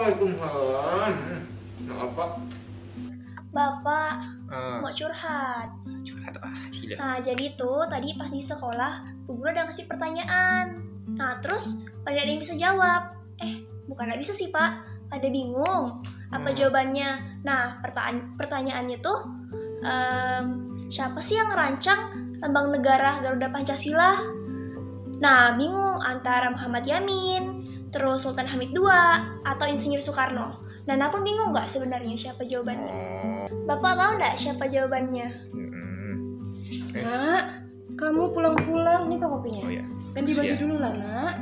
Waalaikumsalam. Maaf Pak. Bapak, Ah, mau curhat. curhat sila. Nah, jadi tuh tadi pas di sekolah, Bu Guru ada ngasih pertanyaan. Nah, terus pada ada yang bisa jawab. Bukan nggak bisa sih, Pak. Pada bingung apa jawabannya. Nah, pertanyaannya tuh, siapa sih yang ngerancang lambang negara Garuda Pancasila? Nah, bingung antara Muhammad Yamin, terus Sultan Hamid II, atau Insinyur Soekarno. Nah, Nana pun bingung nggak sebenarnya siapa jawabannya? Bapak tahu nggak siapa jawabannya? Nak, kamu pulang-pulang nih Pak kopinya. Oh ya. Ganti baju Siap. dulu lah, Nak.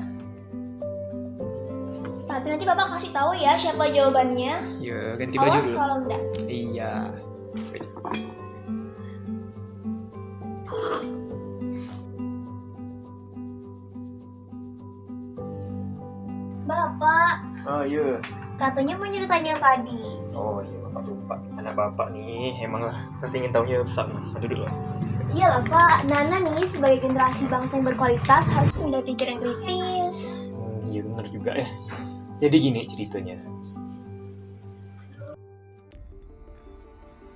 Tapi nanti Bapak kasih tahu ya siapa jawabannya. Ya, ganti baju Awas dulu. kalau enggak. Iya. Bapak, Oh iya. katanya mau nyeritain yang tadi. Oh iya, Bapak lupa. Anak Bapak nih emang masih ingin tahunya besar. Aduh dulu. Iyalah Pak, Nana nih sebagai generasi bangsa yang berkualitas harus punya pikir yang kritis. Iya benar juga ya. Jadi gini ceritanya.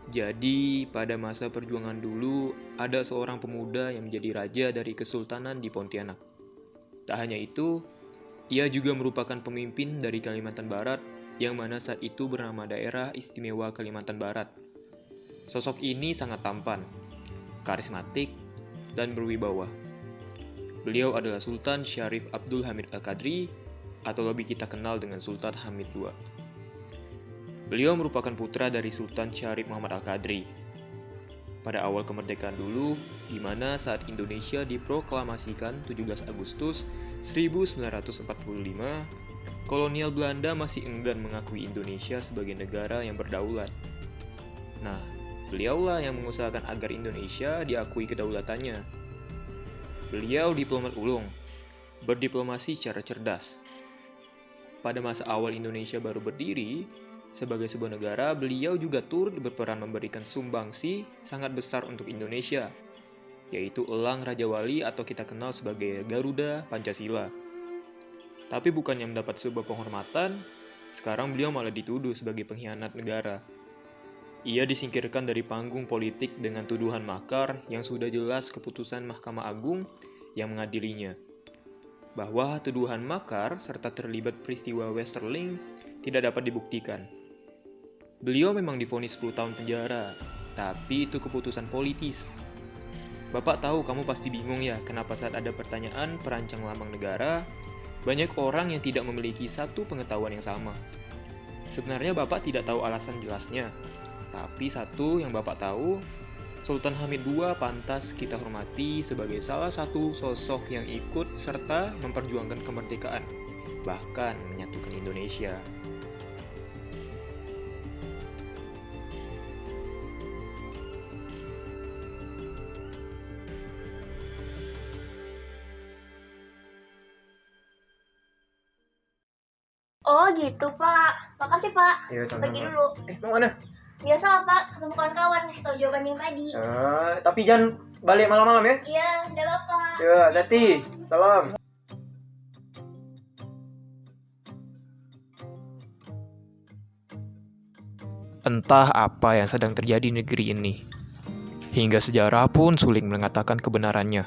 Jadi pada masa perjuangan dulu ada seorang pemuda yang menjadi raja dari Kesultanan di Pontianak. Tak hanya itu, ia juga merupakan pemimpin dari Kalimantan Barat yang mana saat itu bernama Daerah Istimewa Kalimantan Barat. Sosok ini sangat tampan, karismatik, dan berwibawa. Beliau adalah Sultan Syarif Abdul Hamid Al-Qadri atau lebih kita kenal dengan Sultan Hamid II. Beliau merupakan putra dari Sultan Syarif Muhammad Al-Qadri. Pada awal kemerdekaan dulu, di mana saat Indonesia diproklamasikan 17 Agustus 1945, kolonial Belanda masih enggan mengakui Indonesia sebagai negara yang berdaulat. Nah, beliaulah yang mengusahakan agar Indonesia diakui kedaulatannya. Beliau diplomat ulung, berdiplomasi secara cerdas. Pada masa awal Indonesia baru berdiri, sebagai sebuah negara, beliau juga turut berperan memberikan sumbangsi sangat besar untuk Indonesia, yaitu Elang Raja Wali atau kita kenal sebagai Garuda Pancasila. Tapi bukannya mendapat sebuah penghormatan, sekarang beliau malah dituduh sebagai pengkhianat negara. Ia disingkirkan dari panggung politik dengan tuduhan makar yang sudah jelas keputusan Mahkamah Agung yang mengadilinya. Bahwa tuduhan makar serta terlibat peristiwa Westerling tidak dapat dibuktikan. Beliau memang divonis 10 tahun penjara, tapi itu keputusan politis. Bapak tahu kamu pasti bingung ya kenapa saat ada pertanyaan perancang lambang negara, banyak orang yang tidak memiliki satu pengetahuan yang sama. Sebenarnya Bapak tidak tahu alasan jelasnya, tapi satu yang Bapak tahu, Sultan Hamid II pantas kita hormati sebagai salah satu sosok yang ikut serta memperjuangkan kemerdekaan, bahkan menyatukan Indonesia. Oh gitu Pak, makasih Pak. Ya, Pergi dulu. Mau mana? Biasa lah Pak, ketemu kawan-kawan kasih tahu jawaban yang tadi. Tapi jangan balik malam-malam ya. Iya, udah Bapak. Ya, hati. Salam. Entah apa yang sedang terjadi di negeri ini. Hingga sejarah pun sulit mengatakan kebenarannya.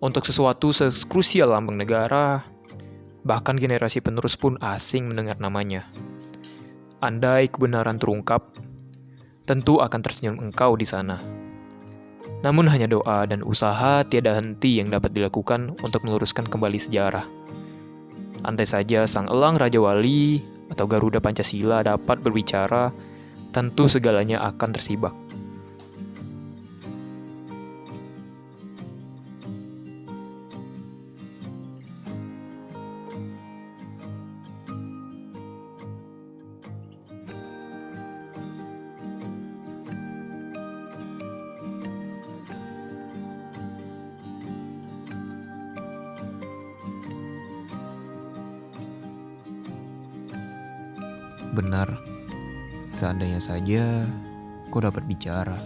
Untuk sesuatu sekrusial lambang negara, bahkan generasi penerus pun asing mendengar namanya. Andai kebenaran terungkap, tentu akan tersenyum engkau di sana. Namun hanya doa dan usaha tiada henti yang dapat dilakukan untuk meluruskan kembali sejarah. Andai saja sang Elang Raja Wali atau Garuda Pancasila dapat berbicara, tentu segalanya akan tersibak. Benar, seandainya saja kau dapat bicara.